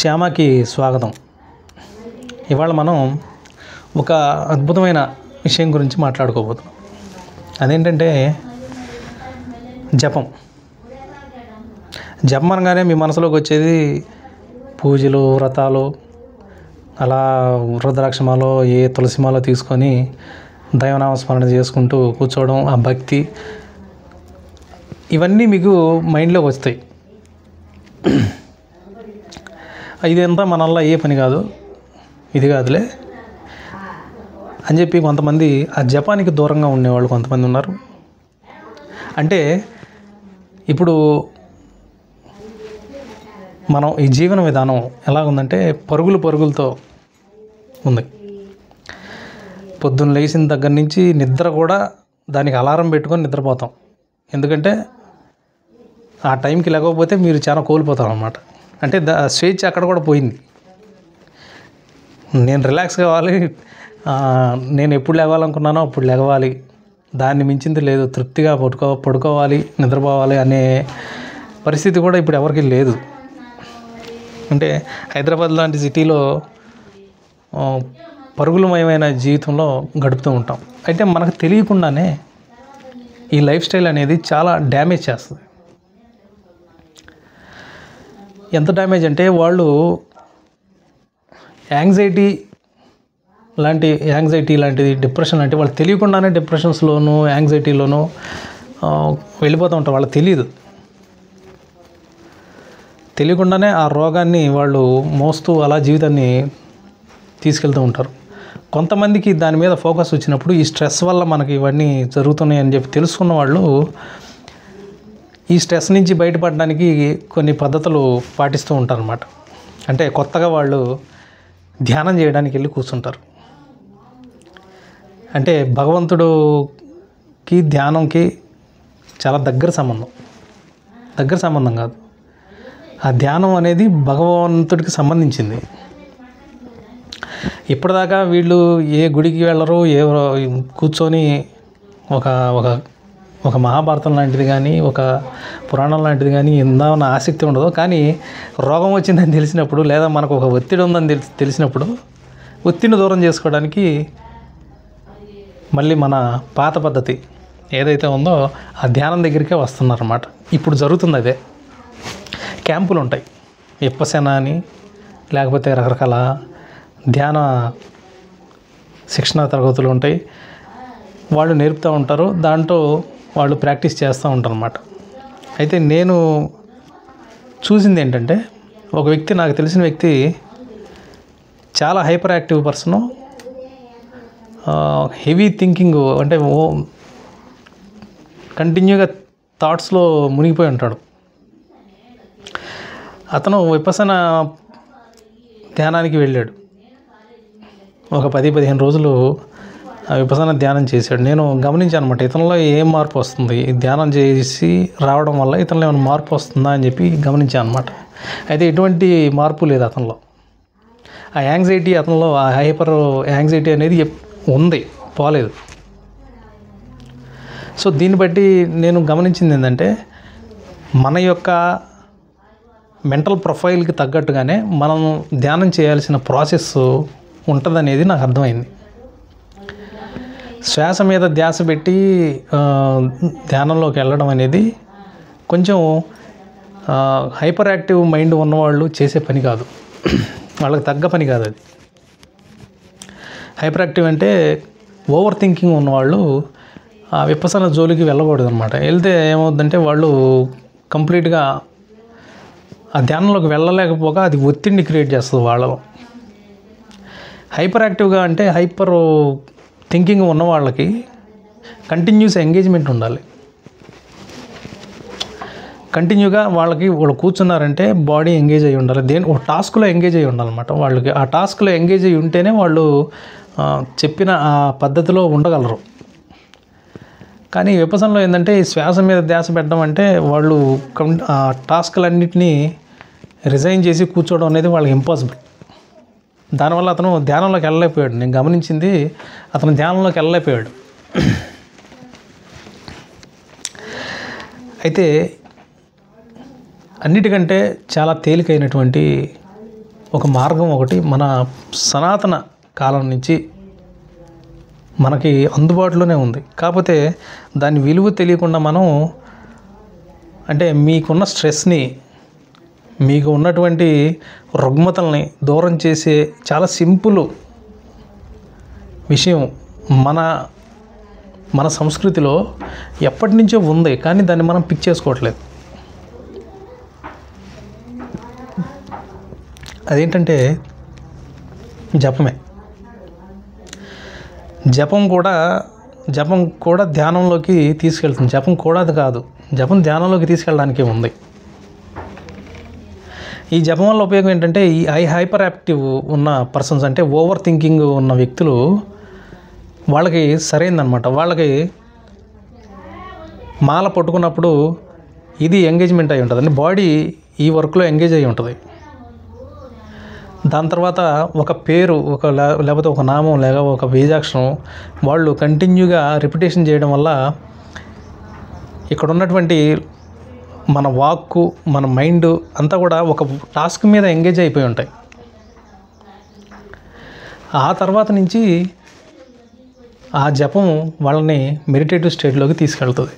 శ్యామకి స్వాగతం. ఇవాళ మనం ఒక అద్భుతమైన విషయం గురించి మాట్లాడుకోబోతున్నాం. అదేంటంటే జపం. జపం అనగానే మీ మనసులోకి వచ్చేది పూజలు, వ్రతాలు, అలా రుద్రాక్షమాలో ఏ తులసిమాలో తీసుకొని దైవనామస్మరణ చేసుకుంటూ కూర్చోవడం, ఆ భక్తి, ఇవన్నీ మీకు మైండ్లోకి వస్తాయి. ఇదంతా మనల్లా ఏ పని కాదు, ఇది కాదులే అని చెప్పి కొంతమంది ఆ జపానికి దూరంగా ఉండేవాళ్ళు కొంతమంది ఉన్నారు. అంటే ఇప్పుడు మనం ఈ జీవన విధానం ఎలా ఉందంటే పరుగులతో ఉంది. పొద్దున్న లేచిన దగ్గర నుంచి నిద్ర కూడా దానికి అలారం పెట్టుకొని నిద్రపోతాం. ఎందుకంటే ఆ టైంకి లేకపోతే మీరు చాలా కోల్పోతారు అన్నమాట. అంటే స్వేచ్ఛ అక్కడ కూడా పోయింది. నేను రిలాక్స్ కావాలి, నేను ఎప్పుడు లేవాలనుకున్నానో అప్పుడు లేవాలి, దాన్ని మించింది లేదు, తృప్తిగా పడుకోవాలి, నిద్రపోవాలి అనే పరిస్థితి కూడా ఇప్పుడు ఎవరికి లేదు. అంటే హైదరాబాద్ లాంటి సిటీలో పరుగులమయమైన జీవితంలో గడుపుతూ ఉంటాం. అయితే మనకు తెలియకుండానే ఈ లైఫ్ స్టైల్ అనేది చాలా డ్యామేజ్ చేస్తుంది. ఎంత డ్యామేజ్ అంటే వాళ్ళు యాంగ్జైటీ లాంటిది, డిప్రెషన్ లాంటివి వాళ్ళు తెలియకుండానే డిప్రెషన్స్లోనూ యాంగ్జైటీలోనూ వెళ్ళిపోతూ ఉంటారు. వాళ్ళకి తెలియకుండానే ఆ రోగాన్ని వాళ్ళు మోస్తూ అలా జీవితాన్ని తీసుకెళ్తూ ఉంటారు. కొంతమందికి దాని మీద ఫోకస్ వచ్చినప్పుడు ఈ స్ట్రెస్ వల్ల మనకి ఇవన్నీ జరుగుతున్నాయి అని చెప్పి తెలుసుకున్న వాళ్ళు ఈ స్ట్రెస్ నుంచి బయటపడడానికి కొన్ని పద్ధతులు పాటిస్తూ ఉంటారు అన్నమాట. అంటే కొత్తగా వాళ్ళు ధ్యానం చేయడానికి వెళ్ళి కూర్చుంటారు. అంటే భగవంతుడికి ధ్యానంకి చాలా దగ్గర సంబంధం కాదు. ఆ ధ్యానం అనేది భగవంతుడికి సంబంధించింది. ఇప్పటిదాకా వీళ్ళు ఏ గుడికి వెళ్ళరు, కూర్చొని ఒక మహాభారతం లాంటిది కానీ, ఒక పురాణం లాంటిది కానీ ఇందామన్న ఆసక్తి ఉండదు. కానీ రోగం వచ్చిందని తెలిసినప్పుడు, లేదా మనకు ఒక ఒత్తిడి ఉందని తెలిసినప్పుడు ఒత్తిడిని దూరం చేసుకోవడానికి మళ్ళీ మన పాత పద్ధతి ఏదైతే ఉందో ఆ ధ్యానం దగ్గరికే వస్తున్నారన్నమాట. ఇప్పుడు జరుగుతుంది అదే. క్యాంపులు ఉంటాయి, విపశ్యన అని, లేకపోతే రకరకాల ధ్యాన శిక్షణ తరగతులు ఉంటాయి. వాళ్ళు నేర్పుతూ ఉంటారు, దాంట్లో వాళ్ళు ప్రాక్టీస్ చేస్తూ ఉంటారు అన్నమాట. అయితే నేను చూసింది ఏంటంటే, ఒక వ్యక్తి, నాకు తెలిసిన వ్యక్తి చాలా hyper active person, heavy thinking, అంటే కంటిన్యూగా థాట్స్లో మునిగిపోయి ఉంటాడు. అతను విపసన ధ్యానానికి వెళ్ళాడు. ఒక 10-15 రోజులు విపసన ధ్యానం చేశాడు. నేను గమనించాను అనమాట, ఇతనిలో ఏం మార్పు వస్తుంది, ధ్యానం చేసి రావడం వల్ల ఇతనిలో ఏమైనా మార్పు వస్తుందా అని చెప్పి గమనించాను అనమాట. అయితే ఎటువంటి మార్పు లేదు అతనిలో. ఆ యాంగ్జైటీ, అతనిలో ఆ హైపర్ యాంగ్జైటీ అనేది ఉంది, పోలేదు. సో దీన్ని బట్టి నేను గమనించింది ఏంటంటే, మన యొక్క మెంటల్ ప్రొఫైల్కి తగ్గట్టుగానే మనం ధ్యానం చేయాల్సిన ప్రాసెస్ ఉంటుందనేది నాకు అర్థమైంది. శ్వాస మీద ధ్యాస పెట్టి ధ్యానంలోకి వెళ్ళడం అనేది కొంచెం హైపర్ యాక్టివ్ మైండ్ ఉన్నవాళ్ళు చేసే పని కాదు, వాళ్ళకి తగ్గ పని కాదు అది. హైపర్ యాక్టివ్ అంటే ఓవర్ థింకింగ్ ఉన్నవాళ్ళు ఆ విపసన జోలికి వెళ్ళకూడదు అనమాట. వెళ్తే ఏమవుతుందంటే వాళ్ళు కంప్లీట్గా ఆ ధ్యానంలోకి వెళ్ళలేకపోగా అది ఒత్తిడిని క్రియేట్ చేస్తుంది వాళ్ళలో. హైపర్ యాక్టివ్గా అంటే హైపర్ థింకింగ్ ఉన్న వాళ్ళకి కంటిన్యూస్ ఎంగేజ్మెంట్ ఉండాలి. కంటిన్యూగా వాళ్ళు కూర్చున్నారంటే బాడీ ఎంగేజ్ అయ్యి ఉండాలి, ఒక టాస్క్లో ఎంగేజ్ అయ్యి ఉండాలన్నమాట. వాళ్ళకి ఆ టాస్క్లో ఎంగేజ్ అయ్యి ఉంటేనే వాళ్ళు చెప్పిన ఆ పద్ధతిలో ఉండగలరు. కానీ విపసనలో ఏంటంటే ఈ శ్వాస మీద ధ్యాస పెట్టడం అంటే వాళ్ళు ఆ టాస్క్లన్నింటినీ రిజైన్ చేసి కూర్చోవడం అనేది వాళ్ళకి ఇంపాసిబుల్. దానివల్ల అతను ధ్యానంలోకి వెళ్ళలేకపోయాడు. నేను గమనించింది, అతను ధ్యానంలోకి వెళ్ళలేకపోయాడు. అయితే అన్నిటికంటే చాలా తేలికైనటువంటి ఒక మార్గం ఒకటి మన సనాతన కాలం నుంచి మనకి అందుబాటులోనే ఉంది. కాకపోతే దాని విలువ తెలియకుండా మనం అంటే మీకున్న స్ట్రెస్ని, మీకు ఉన్నటువంటి రుగ్మతల్ని దూరం చేసే చాలా సింపుల్ విషయం మన సంస్కృతిలో ఎప్పటి నుంచో ఉంది, కానీ దాన్ని మనం పిక్ చేసుకోవట్లేదు. అదేంటంటే జపమే. జపం కూడా ధ్యానంలోకి తీసుకెళ్తుంది. జపం కూడా అది కాదు, జపం ధ్యానంలోకి తీసుకెళ్ళడానికే ఉంది. ఈ జపం వల్ల ఉపయోగం ఏంటంటే ఈ హైపర్ యాక్టివ్ ఉన్న పర్సన్స్, అంటే ఓవర్ థింకింగ్ ఉన్న వ్యక్తులు, వాళ్ళకి సరైందనమాట. వాళ్ళకి మాల పట్టుకున్నప్పుడు ఇది ఎంగేజ్మెంట్ అయి ఉంటుంది, అంటే బాడీ ఈ వర్క్లో ఎంగేజ్ అయి ఉంటుంది. దాని తర్వాత ఒక పేరు, లేకపోతే ఒక నామం, లేక ఒక బీజాక్షరం వాళ్ళు కంటిన్యూగా రిపిటేషన్ చేయడం వల్ల ఇక్కడ ఉన్నటువంటి మన వాక్కు, మన మైండ్ అంతా కూడా ఒక టాస్క్ మీద ఎంగేజ్ అయిపోయి ఉంటాయి. ఆ తర్వాత నుంచి ఆ జపం వాళ్ళని మెడిటేటివ్ స్టేట్లోకి తీసుకెళ్తుంది.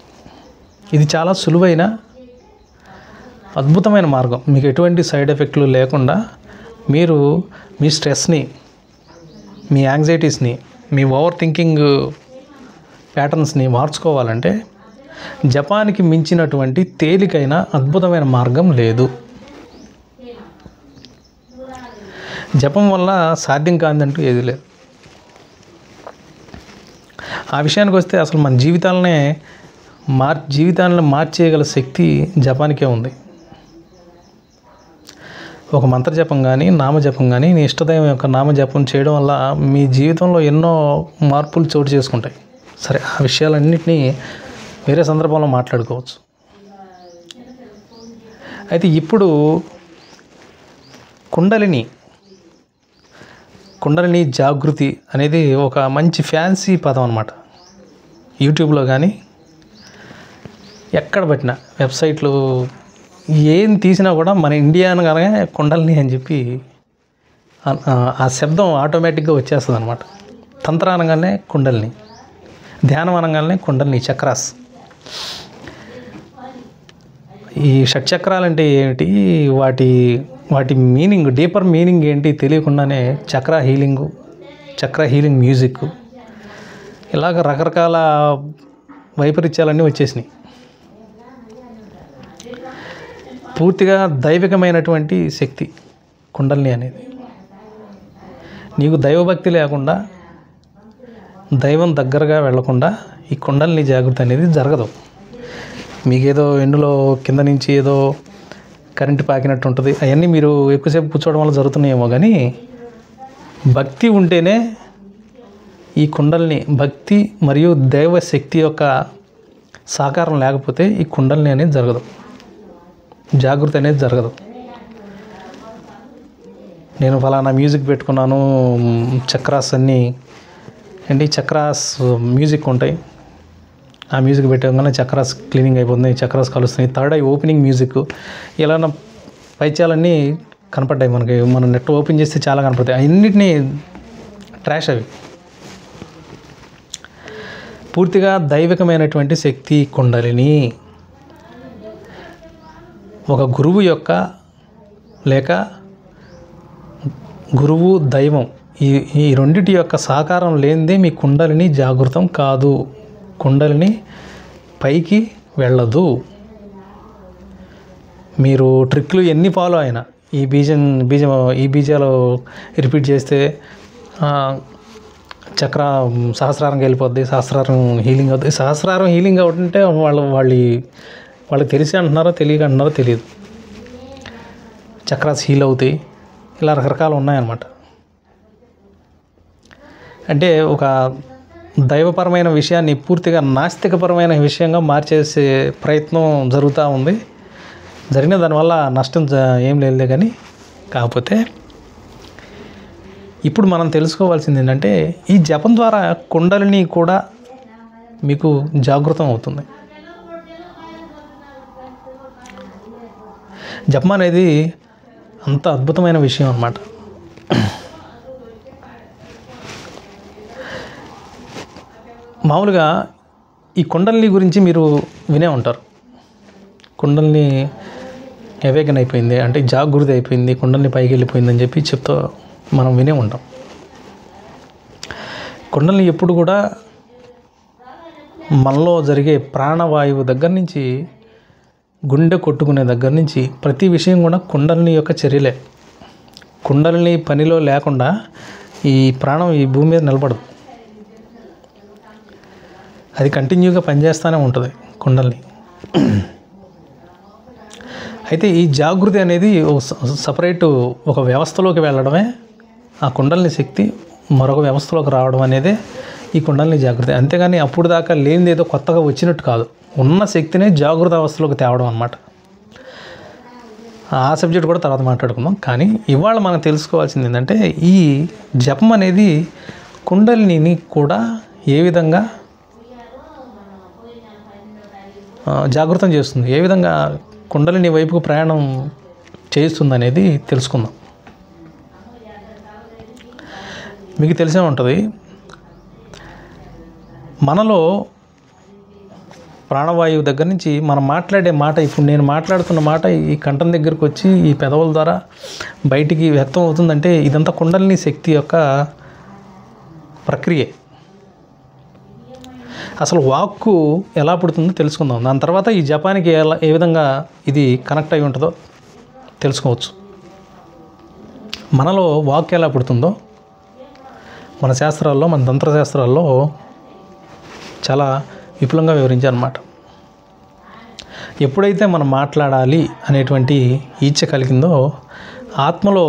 ఇది చాలా సులువైన అద్భుతమైన మార్గం. మీకు ఎటువంటి సైడ్ ఎఫెక్ట్లు లేకుండా మీరు మీ స్ట్రెస్ని, మీ యాంగ్జైటీస్ని, మీ ఓవర్ థింకింగ్ ప్యాటర్న్స్ని మార్చుకోవాలంటే జపానికి మించినటువంటి తేలికైన అద్భుతమైన మార్గం లేదు. జపం వల్ల సాధ్యం కాదంటూ ఏది లేదు. ఆ విషయానికి వస్తే అసలు మన జీవితాలను మార్చేయగల శక్తి జపానికే ఉంది. ఒక మంత్రజపం కానీ, నామజపం కానీ, నీ ఇష్టదైవం యొక్క నామజపం చేయడం వల్ల మీ జీవితంలో ఎన్నో మార్పులు చోటు చేసుకుంటాయి. సరే, ఆ విషయాలన్నింటినీ వేరే సందర్భంలో మాట్లాడుకోవచ్చు. అయితే ఇప్పుడు కుండలిని జాగృతి అనేది ఒక మంచి ఫ్యాన్సీ పదం అన్నమాట. యూట్యూబ్లో కానీ ఎక్కడ పెట్టినా, వెబ్సైట్లు ఏం తీసినా కూడా మన ఇండియా అనగానే కుండలిని అని చెప్పి ఆ శబ్దం ఆటోమేటిక్గా వచ్చేస్తుంది అనమాట. తంత్ర అనగానే కుండలిని, ధ్యానం అనగానే కుండలిని చక్రాస్. ఈ షట్చక్రాలు అంటే ఏమిటి, వాటి మీనింగ్, డీపర్ మీనింగ్ ఏంటి తెలియకుండానే చక్ర హీలింగ్ మ్యూజిక్, ఇలాగ రకరకాల వైపరీత్యాలన్నీ వచ్చేసినాయి. పూర్తిగా దైవికమైనటువంటి శక్తి కుండలిని అనేది. నీకు దైవభక్తి లేకుండా, దైవం దగ్గరగా వెళ్లకుండా ఈ కుండలిని జాగృతి అనేది జరగదు. మీకేదో ఎండులో కింద నుంచి ఏదో కరెంటు పాకినట్టు ఉంటుంది, అవన్నీ మీరు ఎక్కువసేపు కూర్చోవడం వల్ల జరుగుతున్నాయేమో. కానీ భక్తి ఉంటేనే ఈ కుండలిని, భక్తి మరియు దైవ శక్తి యొక్క సహకారం లేకపోతే ఈ కుండలిని అనేది జరగదు, జాగృతి అనేది జరగదు. నేను ఫలానా మ్యూజిక్ పెట్టుకున్నాను, చక్రాస్ అన్నీ అండి, చక్రాస్ మ్యూజిక్ ఉంటాయి, ఆ మ్యూజిక్ పెట్టగానే చక్రాస్ క్లీనింగ్ అయిపోతుంది, చక్రాస్ కలుస్తున్నాయి, థర్డ్ ఐ ఓపెనింగ్ మ్యూజిక్, ఇలా పైత్యాలన్నీ కనపడ్డాయి మనకి. మనం నెట్ ఓపెన్ చేస్తే చాలా కనపడతాయి. అన్నిటినీ ట్రాష్ అవి. పూర్తిగా దైవికమైనటువంటి శక్తి కుండలిని. ఒక గురువు యొక్క, లేక గురువు దైవం, ఈ రెండిటి యొక్క సహకారం లేనిదే మీ కుండలిని జాగృతం కాదు, కుండలిని పైకి వెళ్ళదు. మీరు ట్రిక్లు ఎన్ని ఫాలో అయినా, ఈ బీజాలు రిపీట్ చేస్తే చక్ర సహస్రారంకి వెళ్ళిపోద్ది, సహస్రారం హీలింగ్ అవుతుంది. సహస్రారం హీలింగ్ అవుతుంటే వాళ్ళకి తెలిసి అంటున్నారో తెలియక అంటున్నారో తెలియదు. చక్రాస్ హీల్ అవుతాయి, ఇలా రకరకాలు ఉన్నాయన్నమాట. అంటే ఒక దైవపరమైన విషయాన్ని పూర్తిగా నాస్తికపరమైన విషయంగా మార్చేసే ప్రయత్నం జరుగుతూ ఉంది. జరిగిన దానివల్ల నష్టం ఏం లేదులే. కానీ కాకపోతే ఇప్పుడు మనం తెలుసుకోవాల్సింది ఏంటంటే, ఈ జపం ద్వారా కుండలిని కూడా మీకు జాగృతం అవుతుంది. జపం అనేది అంత అద్భుతమైన విషయం అన్నమాట. మామూలుగా ఈ కుండలిని గురించి మీరు వినే ఉంటారు. కుండలిని అవేకన్ అయిపోయింది అంటే జాగృతి అయిపోయింది, కుండలిని పైకి వెళ్ళిపోయిందని చెప్పి చెప్తూ మనం వినే ఉంటాం. కుండలిని ఎప్పుడు కూడా మనలో జరిగే ప్రాణవాయువు దగ్గర నుంచి, గుండె కొట్టుకునే దగ్గర నుంచి ప్రతి విషయం కూడా కుండలిని యొక్క చర్యలే. కుండలిని పనిలో లేకుండా ఈ ప్రాణం ఈ భూమి మీద నిలబడదు. అది కంటిన్యూగా పనిచేస్తూనే ఉంటుంది కుండలిని. అయితే ఈ జాగృతి అనేది సపరేట్ ఒక వ్యవస్థలోకి వెళ్ళడమే, ఆ కుండలిని శక్తి మరొక వ్యవస్థలోకి రావడం అనేదే ఈ కుండలిని జాగృతి. అంతేగాని అప్పుడు దాకా లేనిది ఏదో కొత్తగా వచ్చినట్టు కాదు, ఉన్న శక్తినే జాగృత అవస్థలోకి తేవడం అన్నమాట. ఆ సబ్జెక్ట్ కూడా తర్వాత మాట్లాడుకుందాం. కానీ ఇవాళ మనం తెలుసుకోవాల్సింది ఏంటంటే ఈ జపం అనేది కుండలిని కూడా ఏ విధంగా జాగృతం చేస్తుంది, ఏ విధంగా కుండలిని వైపుకు ప్రయాణం చేస్తుంది అనేది తెలుసుకుందాం. మీకు తెలిసే ఉంటుంది, మనలో ప్రాణవాయువు దగ్గర నుంచి మనం మాట్లాడే మాట, ఇప్పుడు నేను మాట్లాడుతున్న మాట ఈ కంఠం దగ్గరకు వచ్చి ఈ పెదవుల ద్వారా బయటికి వ్యక్తం అవుతుందంటే ఇదంతా కుండలిని శక్తి యొక్క ప్రక్రియ. అసలు వాక్కు ఎలా పుడుతుందో తెలుసుకుందాం. దాని తర్వాత ఈ జపానికి ఏ విధంగా ఇది కనెక్ట్ అయి ఉంటుందో తెలుసుకోవచ్చు. మనలో వాక్కు ఎలా పుడుతుందో మన శాస్త్రాల్లో, మన తంత్రశాస్త్రాల్లో చాలా విపులంగా వివరించారన్నమాట. ఎప్పుడైతే మనం మాట్లాడాలి అనేటువంటి ఈచ్ఛ కలిగిందో ఆత్మలో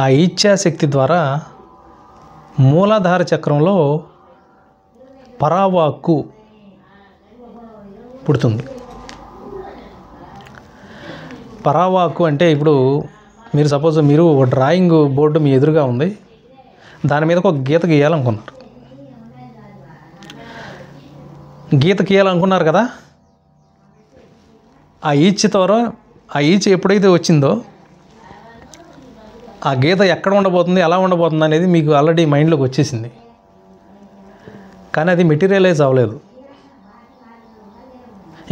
ఆ ఇచ్ఛాశక్తి ద్వారా మూలాధార చక్రంలో పరావాక్కు పుడుతుంది. పరావాక్కు అంటే ఇప్పుడు మీరు సపోజ్ మీరు ఒక డ్రాయింగ్ బోర్డు మీ ఎదురుగా ఉంది, దాని మీద ఒక గీత గీయాలనుకున్నారు. గీత గీయాలనుకున్నారు కదా, ఆ ఈచ్ ద్వారా ఆ ఈచ్ ఎప్పుడైతే వచ్చిందో ఆ గీత ఎక్కడ ఉండబోతుంది, ఎలా ఉండబోతుంది అనేది మీకు ఆల్రెడీ మైండ్లోకి వచ్చేసింది. కానీ అది మెటీరియలైజ్ అవ్వలేదు,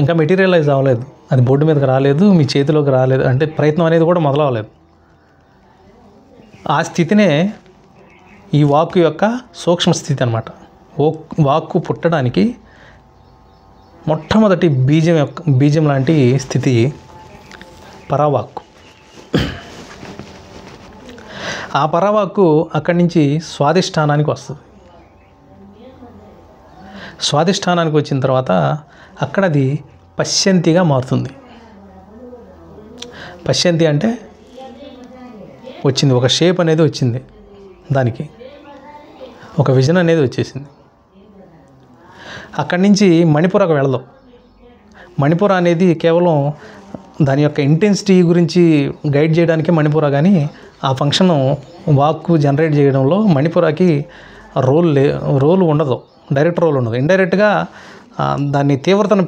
ఇంకా మెటీరియలైజ్ అవ్వలేదు, అది బోర్డు మీదకి రాలేదు, మీ చేతిలోకి రాలేదు, అంటే ప్రయత్నం అనేది కూడా మొదలవ్వలేదు. ఆ స్థితినే ఈ వాక్కు యొక్క సూక్ష్మ స్థితి అన్నమాట. వాక్కు పుట్టడానికి మొట్టమొదటి బీజం లాంటి స్థితి పరావాక్కు. ఆ పరావాక్కు అక్కడి నుంచి స్వాధిష్టానానికి వస్తుంది. స్వాధిష్టానానికి వచ్చిన తర్వాత అక్కడ అది పశ్యంతిగా మారుతుంది. పశ్యంతి అంటే వచ్చింది, ఒక షేప్ అనేది వచ్చింది, దానికి ఒక విజన్ అనేది వచ్చేసింది. అక్కడి నుంచి మణిపురకు వెళదాం. మణిపుర అనేది కేవలం దాని యొక్క ఇంటెన్సిటీ గురించి గైడ్ చేయడానికి మణిపుర, కానీ ఆ ఫంక్షన్ వాక్కు జనరేట్ చేయడంలో మణిపురకి రోల్ ఉండదు, డైరెక్ట్ రోల్ ఉండదు. ఇండైరెక్ట్గా దాన్ని తీవ్రతను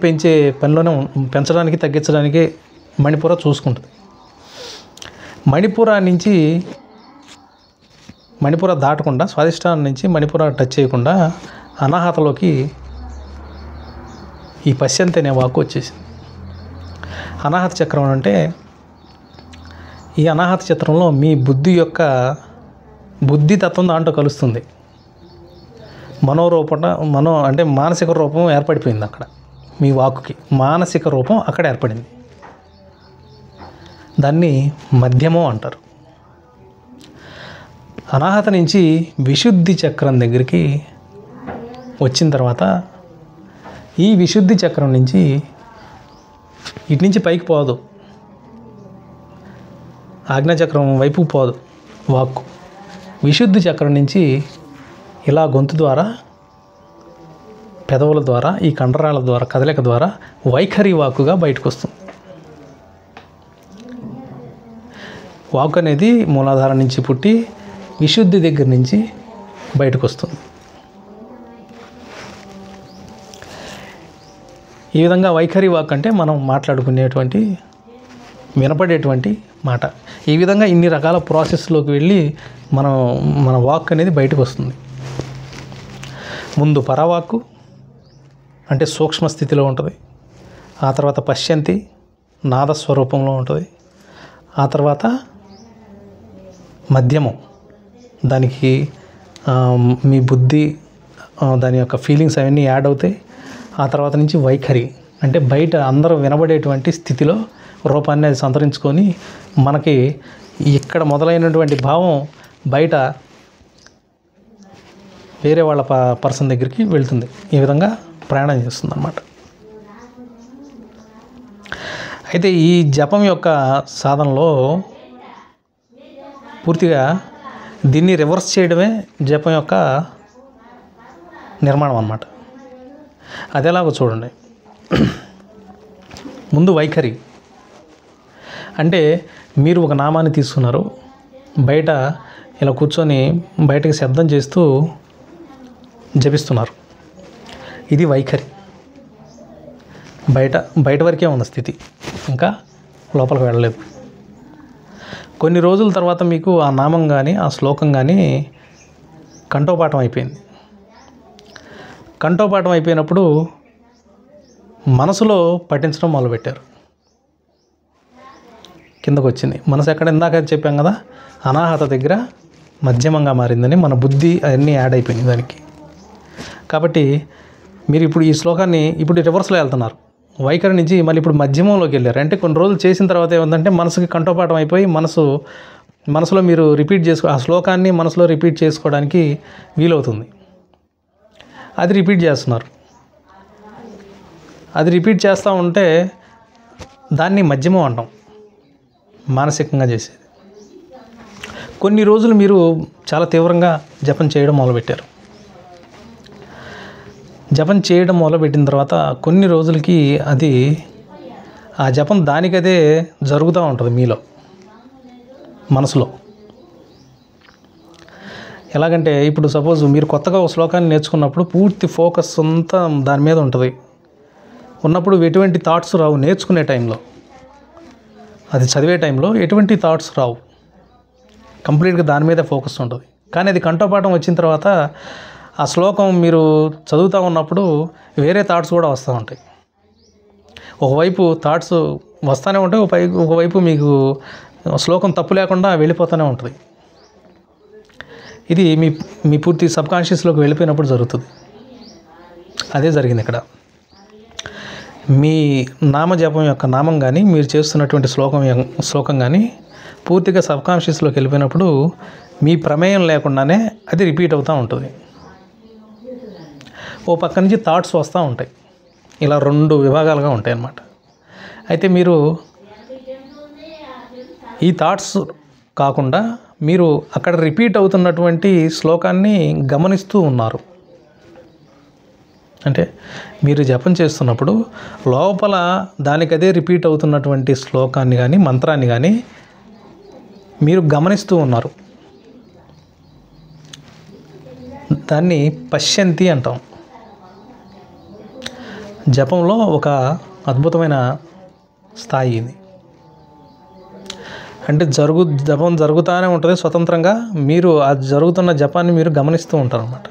పనిలోనే పెంచడానికి తగ్గించడానికి మణిపుర చూసుకుంటుంది. మణిపుర దాటకుండా, స్వాధిష్టానం నుంచి మణిపుర టచ్ చేయకుండా అనాహతలోకి ఈ పశ్యంతి అనే వాక్కు వచ్చేసింది. అనాహత చక్రం అంటే ఈ అనాహత చక్రంలో మీ బుద్ధి తత్వం దాంట్లో కలుస్తుంది. అంటే మానసిక రూపం ఏర్పడిపోయింది అక్కడ. మీ వాక్కుకి మానసిక రూపం అక్కడ ఏర్పడింది. దాన్ని మధ్యమం అంటారు. అనాహత నుంచి విశుద్ధి చక్రం దగ్గరికి వచ్చిన తర్వాత ఈ విశుద్ధి చక్రం నుంచి ఇటు నుంచి పైకి పోదు, ఆజ్ఞాచక్రం వైపుకు పోదు వాక్కు. విశుద్ధి చక్రం నుంచి ఇలా గొంతు ద్వారా, పెదవుల ద్వారా, ఈ కండరాల ద్వారా, కదలిక ద్వారా వైఖరి వాక్కుగా బయటకు వస్తుంది. వాక్కు అనేది మూలాధారం నుంచి పుట్టి విశుద్ధి దగ్గర నుంచి బయటకు వస్తుంది. ఈ విధంగా వైఖరి వాక్ అంటే మనం మాట్లాడుకునేటువంటి వినపడేటువంటి మాట. ఈ విధంగా ఇన్ని రకాల ప్రాసెస్లోకి వెళ్ళి మన వాక్ అనేది బయటకు వస్తుంది. ముందు పరవాక్కు అంటే సూక్ష్మ స్థితిలో ఉంటుంది. ఆ తర్వాత పశ్యంతి నాదస్వరూపంలో ఉంటుంది. ఆ తర్వాత మధ్యమం, దానికి మీ బుద్ధి దాని యొక్క ఫీలింగ్స్ అవన్నీ యాడ్ అవుతాయి. ఆ తర్వాత నుంచి వైఖరి అంటే బయట అందరూ వినబడేటువంటి స్థితిలో రూపాన్ని అది సంతరించుకొని మనకి ఇక్కడ మొదలైనటువంటి భావం బయట వేరే వాళ్ళ పర్సన్ దగ్గరికి వెళ్తుంది. ఈ విధంగా ప్రయాణం చేస్తుంది అన్నమాట. అయితే ఈ జపం యొక్క సాధనలో పూర్తిగా దీన్ని రివర్స్ చేయడమే జపం యొక్క నిర్మాణం అన్నమాట. అది ఎలాగో చూడండి. ముందు వైఖరి అంటే మీరు ఒక నామాన్ని తీసుకున్నారు, బయట ఇలా కూర్చొని బయటకు శబ్దం చేస్తూ జపిస్తున్నారు. ఇది వైఖరి. బయట వరకే ఉన్న స్థితి, ఇంకా లోపలికి వెళ్ళలేదు. కొన్ని రోజుల తర్వాత మీకు ఆ నామం కానీ ఆ శ్లోకం కానీ కంఠోపాఠం అయిపోయింది. కంఠోపాఠం అయిపోయినప్పుడు మనసులో పఠించడం మొదలుపెట్టారు. కిందకు వచ్చింది మనసు. ఎక్కడ ఇందాక చెప్పాం కదా, అనాహత దగ్గర మధ్యమంగా మారిందని. మన బుద్ధి అవన్నీ యాడ్ అయిపోయింది దానికి. కాబట్టి మీరు ఇప్పుడు ఈ శ్లోకాన్ని ఇప్పుడు రివర్స్లో వెళ్తున్నారు. వైఖరి నుంచి మళ్ళీ ఇప్పుడు మధ్యమంలోకి వెళ్ళారు. అంటే కొన్ని రోజులు చేసిన తర్వాత ఏముందంటే మనసుకి కంఠోపాఠం అయిపోయి మనసులో మీరు ఆ శ్లోకాన్ని మనసులో రిపీట్ చేసుకోవడానికి వీలవుతుంది. అది రిపీట్ చేస్తున్నారు. అది రిపీట్ చేస్తూ ఉంటే దాన్ని మధ్యమం అంటాం, మానసికంగా చేసేది. కొన్ని రోజులు మీరు చాలా తీవ్రంగా జపం చేయడం మొదలుపెట్టారు. జపం చేయడం మొదలుపెట్టిన తర్వాత కొన్ని రోజులకి ఆ జపం దానికదే జరుగుతూ ఉంటుంది మీలో, మనసులో. ఎలాగంటే ఇప్పుడు సపోజ్ మీరు కొత్తగా ఒక శ్లోకాన్ని నేర్చుకున్నప్పుడు పూర్తి ఫోకస్ అంతా దాని మీద ఉంటుంది. ఉన్నప్పుడు ఎటువంటి థాట్స్ రావు. నేర్చుకునే టైంలో, అది చదివే టైంలో ఎటువంటి థాట్స్ రావు. కంప్లీట్గా దాని మీదే ఫోకస్ ఉంటుంది. కానీ అది కంఠోపాఠం వచ్చిన తర్వాత ఆ శ్లోకం మీరు చదువుతూ ఉన్నప్పుడు వేరే థాట్స్ కూడా వస్తూ ఉంటాయి. ఒకవైపు థాట్స్ వస్తూనే ఉంటాయి, ఒకవైపు మీకు శ్లోకం తప్పు లేకుండా వెళ్ళిపోతూనే ఉంటుంది. ఇది మీ పూర్తి సబ్కాన్షియస్లోకి వెళ్ళిపోయినప్పుడు జరుగుతుంది. అదే జరిగింది ఇక్కడ. మీ నామజపం యొక్క నామం కానీ మీరు చేస్తున్నటువంటి శ్లోకం కానీ పూర్తిగా సబ్కాన్షియస్లోకి వెళ్ళిపోయినప్పుడు మీ ప్రమేయం లేకుండానే అది రిపీట్ అవుతూ ఉంటుంది. ఓ పక్క నుంచి థాట్స్ వస్తూ ఉంటాయి. ఇలా 2 విభాగాలుగా ఉంటాయి అన్నమాట. అయితే మీరు ఈ థాట్స్ కాకుండా మీరు అక్కడ రిపీట్ అవుతున్నటువంటి శ్లోకాన్ని గమనిస్తూ ఉన్నారు. అంటే మీరు జపం చేస్తున్నప్పుడు లోపల దానికదే రిపీట్ అవుతున్నటువంటి శ్లోకాన్ని కానీ మంత్రాన్ని కానీ మీరు గమనిస్తూ ఉన్నారు. దాన్ని పశ్యంతి అంటాం. జపంలో ఒక అద్భుతమైన స్థాయి ఇది. అంటే జపం జరుగుతూనే ఉంటుంది స్వతంత్రంగా. మీరు ఆ జరుగుతున్న జపాన్ని మీరు గమనిస్తూ ఉంటారు అన్నమాట.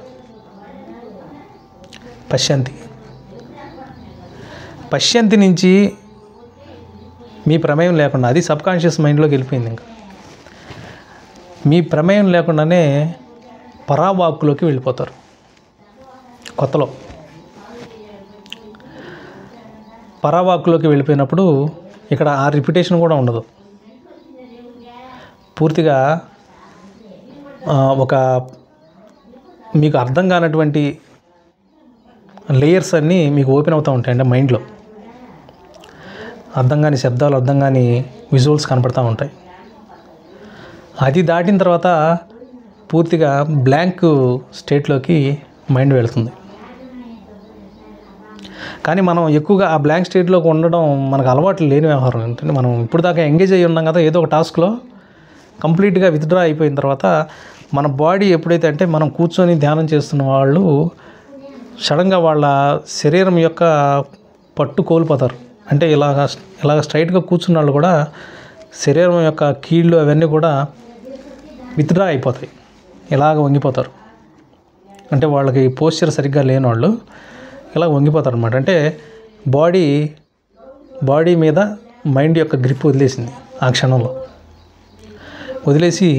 పశ్యంతి నుంచి మీ ప్రమేయం లేకుండా, అది సబ్కాన్షియస్ మైండ్లోకి వెళ్ళిపోయింది. ఇంకా మీ ప్రమేయం లేకుండానే పరావాక్కులోకి వెళ్ళిపోతారు. కొత్తలో పరావాక్కులోకి వెళ్ళిపోయినప్పుడు ఇక్కడ ఆ రిపిటేషన్ కూడా ఉండదు. పూర్తిగా ఒక మీకు అర్థం కానటువంటి లేయర్స్ అన్నీ మీకు ఓపెన్ అవుతూ ఉంటాయి. అంటే మైండ్లో అర్థం కాని శబ్దాలు, అర్థం కాని విజువల్స్ కనపడుతూ ఉంటాయి. అది దాటిన తర్వాత పూర్తిగా బ్లాంక్ స్టేట్లోకి మైండ్ వెళుతుంది. కానీ మనం ఎక్కువగా ఆ బ్లాంక్ స్టేట్లోకి ఉండడం మనకు అలవాటు లేని వ్యవహారం. ఏంటంటే మనం ఇప్పుడు దాకా ఎంగేజ్ అయ్యి ఉన్నాం కదా ఏదో ఒక టాస్క్లో. కంప్లీట్గా విత్డ్రా అయిపోయిన తర్వాత మన బాడీ ఎప్పుడైతే, అంటే మనం కూర్చొని ధ్యానం చేస్తున్న వాళ్ళు సడన్గా వాళ్ళ శరీరం యొక్క పట్టు కోల్పోతారు. అంటే ఇలాగ స్ట్రైట్గా కూర్చున్న వాళ్ళు కూడా శరీరం యొక్క కీళ్ళు అవన్నీ కూడా విత్డ్రా అయిపోతాయి, ఇలాగ వంగిపోతారు. అంటే వాళ్ళకి పోస్చర్ సరిగ్గా లేని వాళ్ళు ఇలా వంగిపోతారు అనమాట. అంటే బాడీ మీద మైండ్ యొక్క గ్రిప్ వదిలేసింది ఆ క్షణంలో. వదిలేసి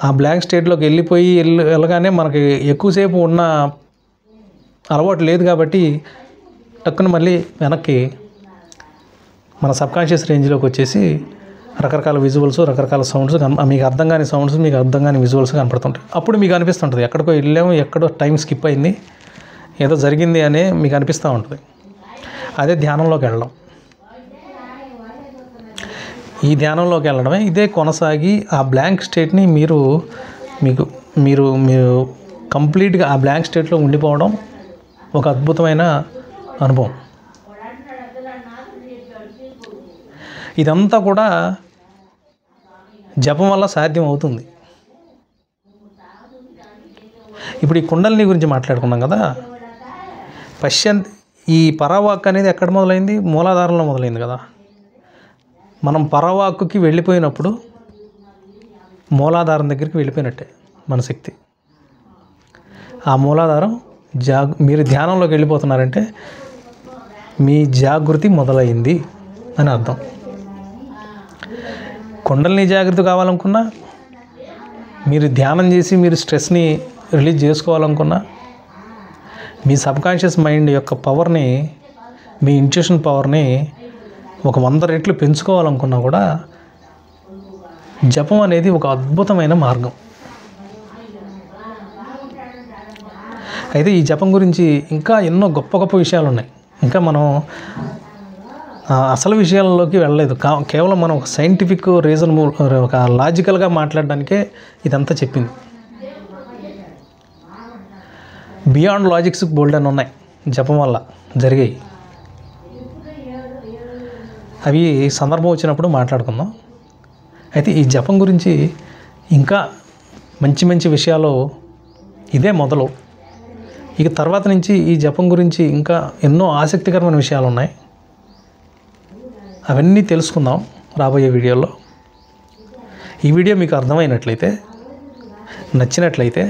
ఆ బ్లాంక్ స్టేట్లోకి వెళ్ళగానే మనకి ఎక్కువసేపు ఉన్న అలవాటు లేదు కాబట్టి టక్కున మళ్ళీ వెనక్కి మన సబ్కాన్షియస్ రేంజ్లోకి వచ్చేసి రకరకాల విజువల్స్, రకరకాల సౌండ్స్, మీకు అర్థం కాని సౌండ్స్, మీకు అర్థం కాని విజువల్స్ కనపడుతుంటాయి. అప్పుడు మీకు అనిపిస్తుంటుంది ఎక్కడికో వెళ్ళాము, ఎక్కడో టైం స్కిప్ అయింది, ఏదో జరిగింది అని మీకు అనిపిస్తూ ఉంటుంది. అదే ధ్యానంలోకి వెళ్ళడం. ఈ ధ్యానంలోకి వెళ్ళడమే ఇదే కొనసాగి ఆ బ్లాంక్ స్టేట్ని మీరు కంప్లీట్గా ఆ బ్లాంక్ స్టేట్లో ఉండిపోవడం ఒక అద్భుతమైన అనుభవం. ఇదంతా కూడా జపం వల్ల సాధ్యం అవుతుంది. ఇప్పుడు ఈ కుండలిని గురించి మాట్లాడుకున్నాం కదా. ఈ పరావాక్ అనేది ఎక్కడ మొదలైంది? మూలాధారంలో మొదలైంది కదా. మనం పరావాక్కి వెళ్ళిపోయినప్పుడు మూలాధారం దగ్గరికి వెళ్ళిపోయినట్టే మన శక్తి. ఆ మూలాధారం మీరు ధ్యానంలోకి వెళ్ళిపోతున్నారంటే మీ జాగృతి మొదలైంది అని అర్థం. కుండలిని జాగృతి కావాలనుకున్నా, మీరు ధ్యానం చేసి మీరు స్ట్రెస్ని రిలీజ్ చేసుకోవాలనుకున్నా, మీ సబ్కాన్షియస్ మైండ్ యొక్క పవర్ని, మీ ఇంట్యూషన్ పవర్ని ఒక 100 రెట్లు పెంచుకోవాలనుకున్నా కూడా జపం అనేది ఒక అద్భుతమైన మార్గం. అయితే ఈ జపం గురించి ఇంకా ఎన్నో గొప్ప గొప్ప విషయాలు ఉన్నాయి. ఇంకా మనం అసలు విషయాలలోకి వెళ్ళలేదు. కేవలం మనం ఒక సైంటిఫిక్ రీజన్, ఒక లాజికల్గా మాట్లాడడానికే ఇదంతా చెప్పింది. బియాండ్ లాజిక్స్ బోల్డ్ అని ఉన్నాయి జపం వల్ల జరిగాయి. అవి సందర్భం వచ్చినప్పుడు మాట్లాడుకుందాం. అయితే ఈ జపం గురించి ఇంకా మంచి మంచి విషయాలు ఇదే మొదలు. ఇక తర్వాత నుంచి ఈ జపం గురించి ఇంకా ఎన్నో ఆసక్తికరమైన విషయాలు ఉన్నాయి. అవన్నీ తెలుసుకుందాం రాబోయే వీడియోలో. ఈ వీడియో మీకు అర్థమైనట్లయితే, నచ్చినట్లయితే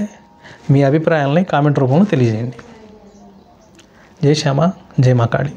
మీ అభిప్రాయాలని కామెంట్ రూపంలో తెలియజేయండి. జై శ్యామ, జై మా కాళీ.